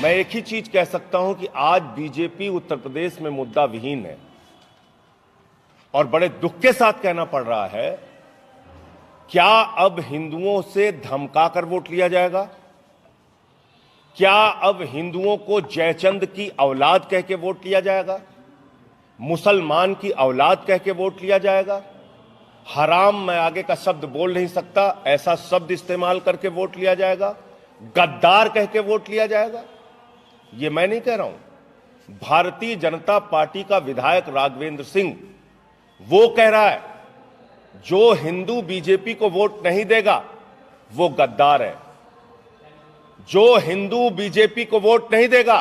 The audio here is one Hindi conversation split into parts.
मैं एक ही चीज कह सकता हूं कि आज बीजेपी उत्तर प्रदेश में मुद्दा विहीन है और बड़े दुख के साथ कहना पड़ रहा है। क्या अब हिंदुओं से धमकाकर वोट लिया जाएगा? क्या अब हिंदुओं को जयचंद की औलाद कह के वोट लिया जाएगा? मुसलमान की औलाद कह के वोट लिया जाएगा? हराम, मैं आगे का शब्द बोल नहीं सकता, ऐसा शब्द इस्तेमाल करके वोट लिया जाएगा? गद्दार कह के वोट लिया जाएगा? ये मैं नहीं कह रहा हूं, भारतीय जनता पार्टी का विधायक राघवेंद्र सिंह वो कह रहा है, जो हिंदू बीजेपी को वोट नहीं देगा वो गद्दार है। जो हिंदू बीजेपी को वोट नहीं देगा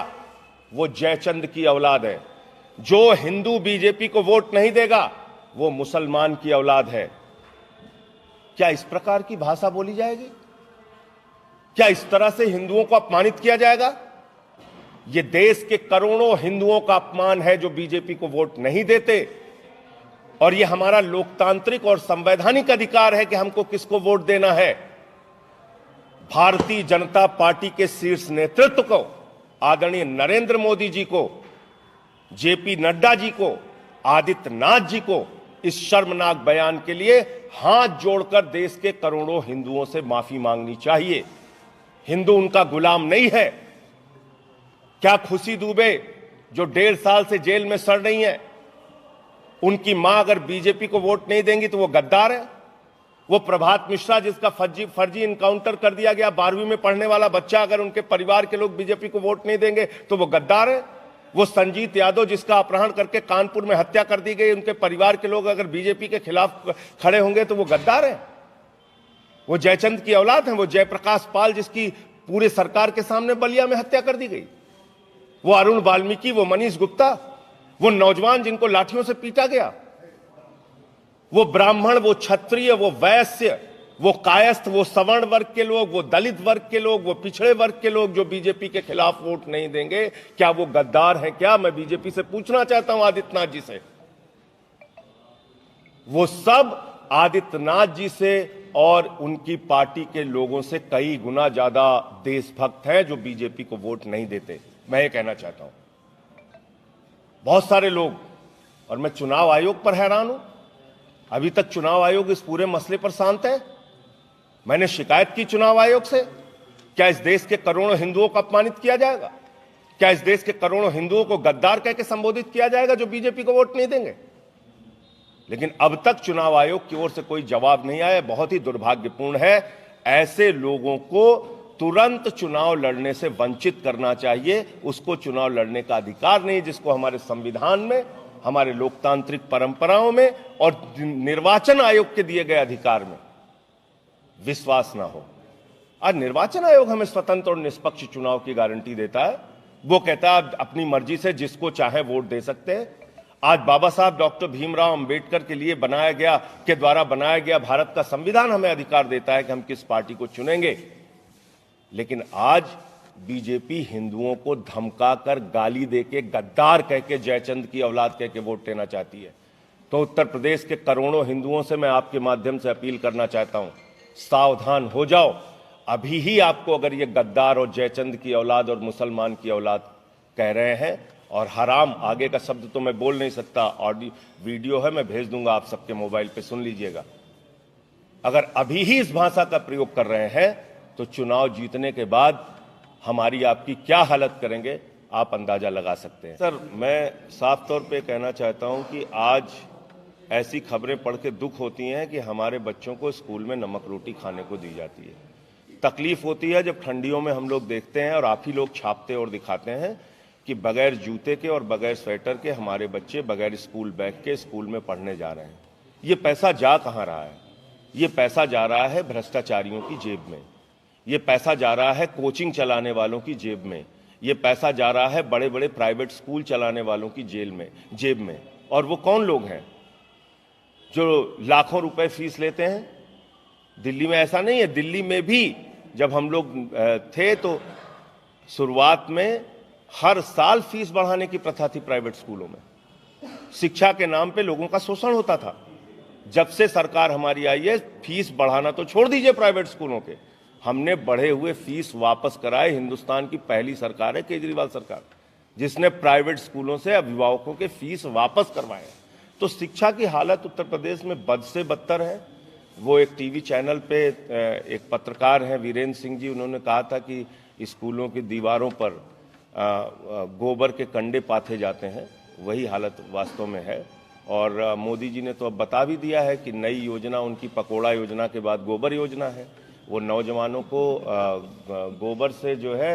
वो जयचंद की औलाद है। जो हिंदू बीजेपी को वोट नहीं देगा वो मुसलमान की औलाद है। क्या इस प्रकार की भाषा बोली जाएगी? क्या इस तरह से हिंदुओं को अपमानित किया जाएगा? ये देश के करोड़ों हिंदुओं का अपमान है जो बीजेपी को वोट नहीं देते, और ये हमारा लोकतांत्रिक और संवैधानिक अधिकार है कि हमको किसको वोट देना है। भारतीय जनता पार्टी के शीर्ष नेतृत्व को, आदरणीय नरेंद्र मोदी जी को, जेपी नड्डा जी को, आदित्यनाथ जी को इस शर्मनाक बयान के लिए हाथ जोड़कर देश के करोड़ों हिंदुओं से माफी मांगनी चाहिए। हिंदू उनका गुलाम नहीं है। क्या खुशी दुबे जो 1.5 साल से जेल में सड़ रही है, उनकी मां अगर बीजेपी को वोट नहीं देंगी तो वो गद्दार है? वो प्रभात मिश्रा जिसका फर्जी इनकाउंटर कर दिया गया, 12वीं में पढ़ने वाला बच्चा, अगर उनके परिवार के लोग बीजेपी को वोट नहीं देंगे तो वो गद्दार है? वो संजीत यादव जिसका अपहरण करके कानपुर में हत्या कर दी गई, उनके परिवार के लोग अगर बीजेपी के खिलाफ खड़े होंगे तो वो गद्दार है? वो जयचंद की औलाद है? वो जयप्रकाश पाल जिसकी पूरे सरकार के सामने बलिया में हत्या कर दी गई? वो अरुण वाल्मीकि, वो मनीष गुप्ता, वो नौजवान जिनको लाठियों से पीटा गया, वो ब्राह्मण, वो क्षत्रिय, वो वैश्य, वो कायस्थ, वो सवर्ण वर्ग के लोग, वो दलित वर्ग के लोग, वो पिछड़े वर्ग के लोग जो बीजेपी के खिलाफ वोट नहीं देंगे, क्या वो गद्दार हैं? क्या मैं बीजेपी से पूछना चाहता हूं, आदित्यनाथ जी से। वो सब आदित्यनाथ जी से और उनकी पार्टी के लोगों से कई गुना ज्यादा देशभक्त हैं जो बीजेपी को वोट नहीं देते। मैं ये कहना चाहता हूं, बहुत सारे लोग, और मैं चुनाव आयोग पर हैरान हूं, अभी तक चुनाव आयोग इस पूरे मसले पर शांत है। मैंने शिकायत की चुनाव आयोग से, क्या इस देश के करोड़ों हिंदुओं को अपमानित किया जाएगा? क्या इस देश के करोड़ों हिंदुओं को गद्दार कह के संबोधित किया जाएगा जो बीजेपी को वोट नहीं देंगे? लेकिन अब तक चुनाव आयोग की ओर से कोई जवाब नहीं आया। बहुत ही दुर्भाग्यपूर्ण है। ऐसे लोगों को तुरंत चुनाव लड़ने से वंचित करना चाहिए। उसको चुनाव लड़ने का अधिकार नहीं, जिसको हमारे संविधान में, हमारे लोकतांत्रिक परंपराओं में और निर्वाचन आयोग के दिए गए अधिकार में विश्वास ना हो। आज निर्वाचन आयोग हमें स्वतंत्र और निष्पक्ष चुनाव की गारंटी देता है। वो कहता है अपनी मर्जी से जिसको चाहे वोट दे सकते हैं। आज बाबा साहब डॉक्टर भीमराव अंबेडकर के लिए द्वारा बनाया गया भारत का संविधान हमें अधिकार देता है कि हम किस पार्टी को चुनेंगे। लेकिन आज बीजेपी हिंदुओं को धमकाकर, गाली देके, गद्दार कह के, जयचंद की औलाद कह के वोट लेना चाहती है। तो उत्तर प्रदेश के करोड़ों हिंदुओं से मैं आपके माध्यम से अपील करना चाहता हूं, सावधान हो जाओ। अभी ही आपको अगर ये गद्दार और जयचंद की औलाद और मुसलमान की औलाद कह रहे हैं, और हराम, आगे का शब्द तो मैं बोल नहीं सकता, ऑडियो वीडियो है, मैं भेज दूंगा आप सबके मोबाइल पे, सुन लीजिएगा। अगर अभी ही इस भाषा का प्रयोग कर रहे हैं तो चुनाव जीतने के बाद हमारी आपकी क्या हालत करेंगे आप अंदाजा लगा सकते हैं। सर, मैं साफ तौर पे कहना चाहता हूं कि आज ऐसी खबरें पढ़ के दुख होती हैं कि हमारे बच्चों को स्कूल में नमक रोटी खाने को दी जाती है। तकलीफ होती है जब ठंडियों में हम लोग देखते हैं, और आप ही लोग छापते और दिखाते हैं कि बगैर जूते के और बगैर स्वेटर के हमारे बच्चे बगैर स्कूल बैग के स्कूल में पढ़ने जा रहे हैं। ये पैसा जा कहाँ रहा है? ये पैसा जा रहा है भ्रष्टाचारियों की जेब में। ये पैसा जा रहा है कोचिंग चलाने वालों की जेब में। ये पैसा जा रहा है बड़े बड़े प्राइवेट स्कूल चलाने वालों की जेब में। और वो कौन लोग हैं जो लाखों रुपए फीस लेते हैं? दिल्ली में ऐसा नहीं है। दिल्ली में भी जब हम लोग थे तो शुरुआत में हर साल फीस बढ़ाने की प्रथा थी प्राइवेट स्कूलों में। शिक्षा के नाम पे लोगों का शोषण होता था। जब से सरकार हमारी आई है, फीस बढ़ाना तो छोड़ दीजिए प्राइवेट स्कूलों के, हमने बढ़े हुए फीस वापस कराए। हिंदुस्तान की पहली सरकार है केजरीवाल सरकार, जिसने प्राइवेट स्कूलों से अभिभावकों के फीस वापस करवाए। तो शिक्षा की हालत उत्तर प्रदेश में बद से बदतर है। वो एक टीवी चैनल पे एक पत्रकार हैं वीरेंद्र सिंह जी, उन्होंने कहा था कि स्कूलों की दीवारों पर गोबर के कंडे पाथे जाते हैं, वही हालत वास्तव में है। और मोदी जी ने तो अब बता भी दिया है कि नई योजना उनकी पकोड़ा योजना के बाद गोबर योजना है। वो नौजवानों को गोबर से जो है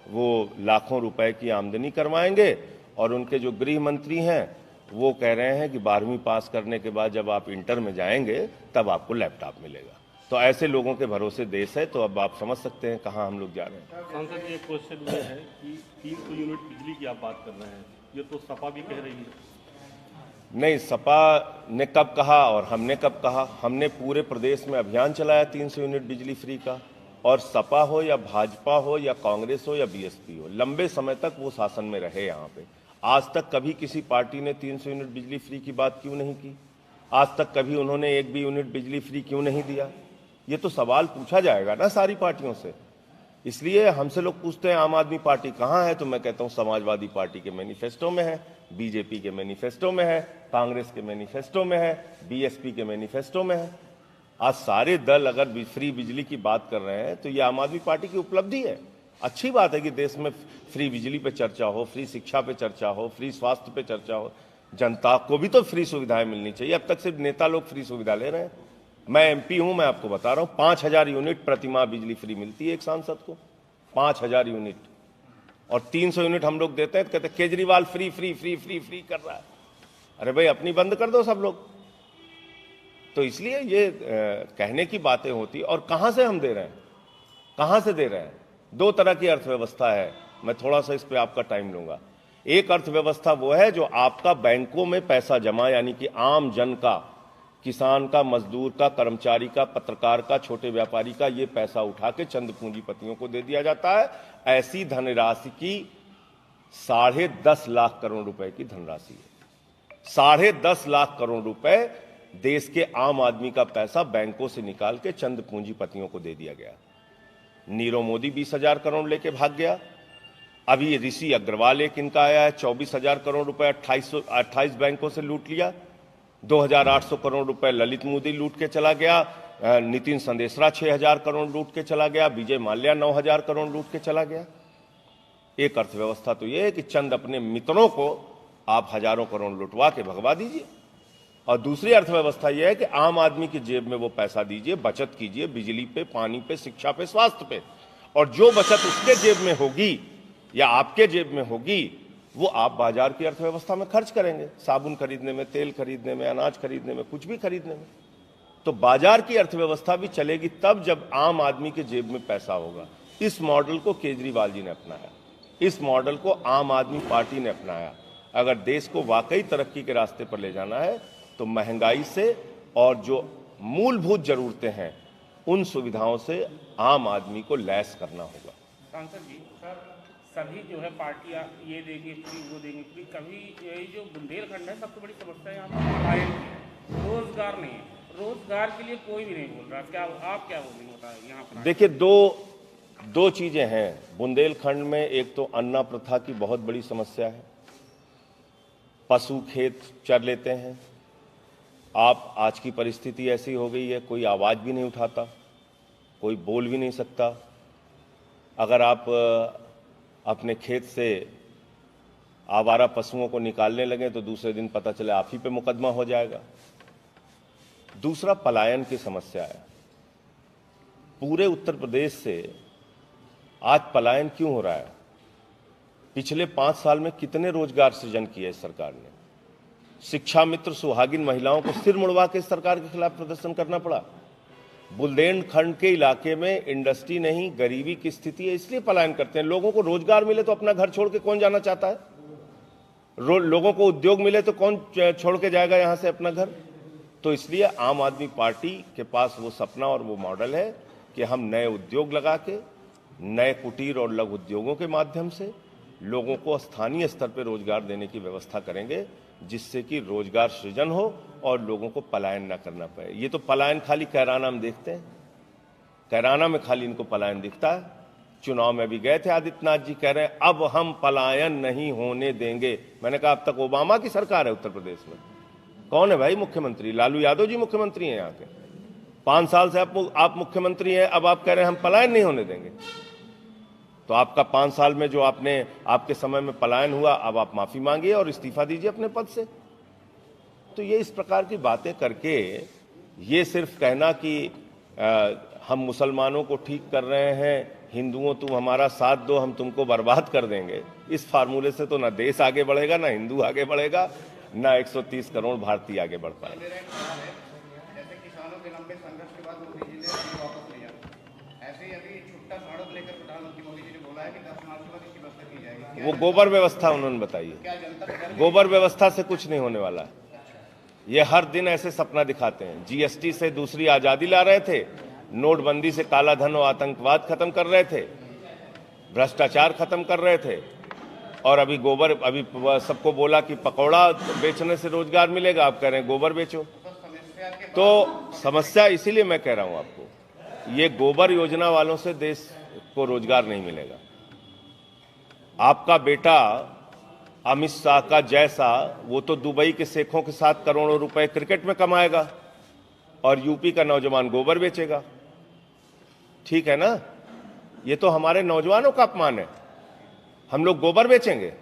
वो लाखों रुपए की आमदनी करवाएंगे। और उनके जो गृह मंत्री हैं वो कह रहे हैं कि 12वीं पास करने के बाद जब आप इंटर में जाएंगे तब आपको लैपटॉप मिलेगा। तो ऐसे लोगों के भरोसे देश है, तो अब आप समझ सकते हैं कहाँ हम लोग जा रहे हैं। सांसद, एक क्वेश्चन ये है कि 300 यूनिट बिजली की आप बात कर रहे हैं, ये तो सपा भी कह रही है। नहीं, सपा ने कब कहा और हमने कब कहा? हमने पूरे प्रदेश में अभियान चलाया 300 यूनिट बिजली फ्री का। और सपा हो या भाजपा हो या कांग्रेस हो या बीएसपी हो, लंबे समय तक वो शासन में रहे यहाँ पे। आज तक कभी किसी पार्टी ने 300 यूनिट बिजली फ्री की बात क्यों नहीं की? आज तक कभी उन्होंने एक भी यूनिट बिजली फ्री क्यों नहीं दिया? ये तो सवाल पूछा जाएगा ना सारी पार्टियों से। इसलिए हमसे लोग पूछते हैं आम आदमी पार्टी कहाँ है, तो मैं कहता हूँ समाजवादी पार्टी के मैनिफेस्टो में है, बीजेपी के मैनिफेस्टो में है, कांग्रेस के मैनिफेस्टो में है, बीएसपी के मैनिफेस्टो में है। आज सारे दल अगर फ्री बिजली की बात कर रहे हैं तो ये आम आदमी पार्टी की उपलब्धि है। अच्छी बात है कि देश में फ्री बिजली पे चर्चा हो, फ्री शिक्षा पे चर्चा हो, फ्री स्वास्थ्य पे चर्चा हो। जनता को भी तो फ्री सुविधाएं मिलनी चाहिए। अब तक सिर्फ नेता लोग फ्री सुविधा ले रहे हैं। मैं एमपी हूं, मैं आपको बता रहा हूं, 5000 यूनिट प्रतिमाह बिजली फ्री मिलती है एक सांसद को, 5000 यूनिट। और 300 यूनिट हम लोग देते हैं तो कहते हैं Kejriwal free free free free free कर रहा है। अरे भाई, अपनी बंद कर दो सब लोग। तो इसलिए ये कहने की बातें होती। और कहां से हम दे रहे हैं, कहां से दे रहे हैं? दो तरह की अर्थव्यवस्था है, मैं थोड़ा सा इस पे आपका टाइम लूंगा। एक अर्थव्यवस्था वो है जो आपका बैंकों में पैसा जमा, यानी कि आम जन का, किसान का, मजदूर का, कर्मचारी का, पत्रकार का, छोटे व्यापारी का, ये पैसा उठा के चंद पूंजीपतियों को दे दिया जाता है। ऐसी धनराशि की 10.5 लाख करोड़ रुपए की धनराशि है। 10.5 लाख करोड़ रुपए देश के आम आदमी का पैसा बैंकों से निकाल के चंद पूंजीपतियों को दे दिया गया। नीरव मोदी 20,000 करोड़ लेके भाग गया। अभी ऋषि अग्रवाल एक इनका आया है, 24,000 करोड़ रुपए 28 बैंकों से लूट लिया। 2,800 करोड़ रुपए ललित मोदी लूट के चला गया। नितिन संदेशरा 6,000 करोड़ लूट के चला गया। विजय माल्या 9,000 करोड़ लूट के चला गया। एक अर्थव्यवस्था तो यह है कि चंद अपने मित्रों को आप हजारों करोड़ लुटवा के भगवा दीजिए। और दूसरी अर्थव्यवस्था यह है कि आम आदमी की जेब में वो पैसा दीजिए, बचत कीजिए, बिजली पे, पानी पे, शिक्षा पे, स्वास्थ्य पे। और जो बचत उसके जेब में होगी या आपके जेब में होगी, वो आप बाजार की अर्थव्यवस्था में खर्च करेंगे, साबुन खरीदने में, तेल खरीदने में, अनाज खरीदने में, कुछ भी खरीदने में। तो बाजार की अर्थव्यवस्था भी चलेगी तब जब आम आदमी के जेब में पैसा होगा। इस मॉडल को केजरीवाल जी ने अपनाया, इस मॉडल को आम आदमी पार्टी ने अपनाया। अगर देश को वाकई तरक्की के रास्ते पर ले जाना है तो महंगाई से और जो मूलभूत जरूरतें हैं उन सुविधाओं से आम आदमी को लैस करना होगा। सांसद जी, सर, सभी जो है पार्टियां ये देंगे फ्री, वो देंगे फ्री। कभी ये जो बुंदेलखंड है, सबसे बड़ी समस्या यहाँ पर पलायन की है, रोजगार नहीं है। रोजगार के लिए कोई भी नहीं बोल रहा। क्या आप क्या बोलेंगे बताइए यहाँ पर? देखिए, दो चीजें हैं बुंदेलखंड में। एक तो अन्ना प्रथा की बहुत बड़ी समस्या है। पशु खेत चर लेते हैं। आप आज की परिस्थिति ऐसी हो गई है, कोई आवाज भी नहीं उठाता, कोई बोल भी नहीं सकता। अगर आप अपने खेत से आवारा पशुओं को निकालने लगे तो दूसरे दिन पता चले आप ही पे मुकदमा हो जाएगा। दूसरा, पलायन की समस्या है। पूरे उत्तर प्रदेश से आज पलायन क्यों हो रहा है? पिछले 5 साल में कितने रोजगार सृजन किए इस सरकार ने? शिक्षा मित्र सुहागिन महिलाओं को सिर मुड़वा के सरकार के खिलाफ प्रदर्शन करना पड़ा। बुंदेलखंड के इलाके में इंडस्ट्री नहीं, गरीबी की स्थिति है, इसलिए पलायन करते हैं। लोगों को रोजगार मिले तो अपना घर छोड़ के कौन जाना चाहता है? लोगों को उद्योग मिले तो कौन छोड़ के जाएगा यहां से अपना घर? तो इसलिए आम आदमी पार्टी के पास वो सपना और वो मॉडल है कि हम नए उद्योग लगा के, नए कुटीर और लघु उद्योगों के माध्यम से लोगों को स्थानीय स्तर पर रोजगार देने की व्यवस्था करेंगे, जिससे कि रोजगार सृजन हो और लोगों को पलायन ना करना पड़े। ये तो पलायन खाली कहराना हम देखते हैं। कैराना में खाली इनको पलायन दिखता है। चुनाव में भी गए थे आदित्यनाथ जी, कह रहे हैं अब हम पलायन नहीं होने देंगे। मैंने कहा अब तक ओबामा की सरकार है उत्तर प्रदेश में, कौन है भाई मुख्यमंत्री? लालू यादव जी मुख्यमंत्री हैं यहाँ के। 5 साल से आप मुख्यमंत्री हैं, अब आप कह रहे हैं हम पलायन नहीं होने देंगे। तो आपका 5 साल में जो आपके समय में पलायन हुआ, अब आप माफी मांगिए और इस्तीफा दीजिए अपने पद से। तो ये इस प्रकार की बातें करके ये सिर्फ कहना कि हम मुसलमानों को ठीक कर रहे हैं, हिंदुओं तुम हमारा साथ दो, हम तुमको बर्बाद कर देंगे, इस फार्मूले से तो ना देश आगे बढ़ेगा, ना हिंदू आगे बढ़ेगा, ना 130 करोड़ भारतीय आगे बढ़ पाएंगे। जैसे किसानों के लंबे संघर्ष के बाद मोदी जी ने वापस लिया, ऐसे ही अभी छुट्टा सड़क लेकर प्रधानमंत्री मोदी जी ने बोला है कि 10 मार्च के बाद इसकी व्यवस्था की जाएगी। वो गोबर व्यवस्था उन्होंने बताई है, गोबर व्यवस्था से कुछ नहीं होने वाला है। ये हर दिन ऐसे सपना दिखाते हैं। जीएसटी से दूसरी आजादी ला रहे थे, नोटबंदी से काला धन और आतंकवाद खत्म कर रहे थे, भ्रष्टाचार खत्म कर रहे थे, और अभी सबको बोला कि पकौड़ा बेचने से रोजगार मिलेगा, आप कह रहे हैं गोबर बेचो। तो समस्या इसीलिए मैं कह रहा हूं आपको, ये गोबर योजना वालों से देश को रोजगार नहीं मिलेगा। आपका बेटा अमित शाह का जैसा, वो तो दुबई के शेखों के साथ करोड़ों रुपए क्रिकेट में कमाएगा और यूपी का नौजवान गोबर बेचेगा। ठीक है ना? ये तो हमारे नौजवानों का अपमान है। हम लोग गोबर बेचेंगे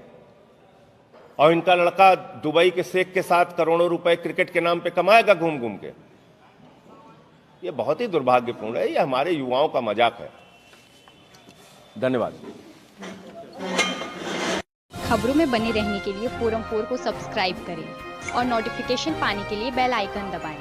और इनका लड़का दुबई के शेख के साथ करोड़ों रुपए क्रिकेट के नाम पे कमाएगा घूम घूम के। ये बहुत ही दुर्भाग्यपूर्ण है, ये हमारे युवाओं का मजाक है। धन्यवाद। खबरों में बने रहने के लिए फोरम 4 को सब्सक्राइब करें और नोटिफिकेशन पाने के लिए बेल आइकन दबाएं।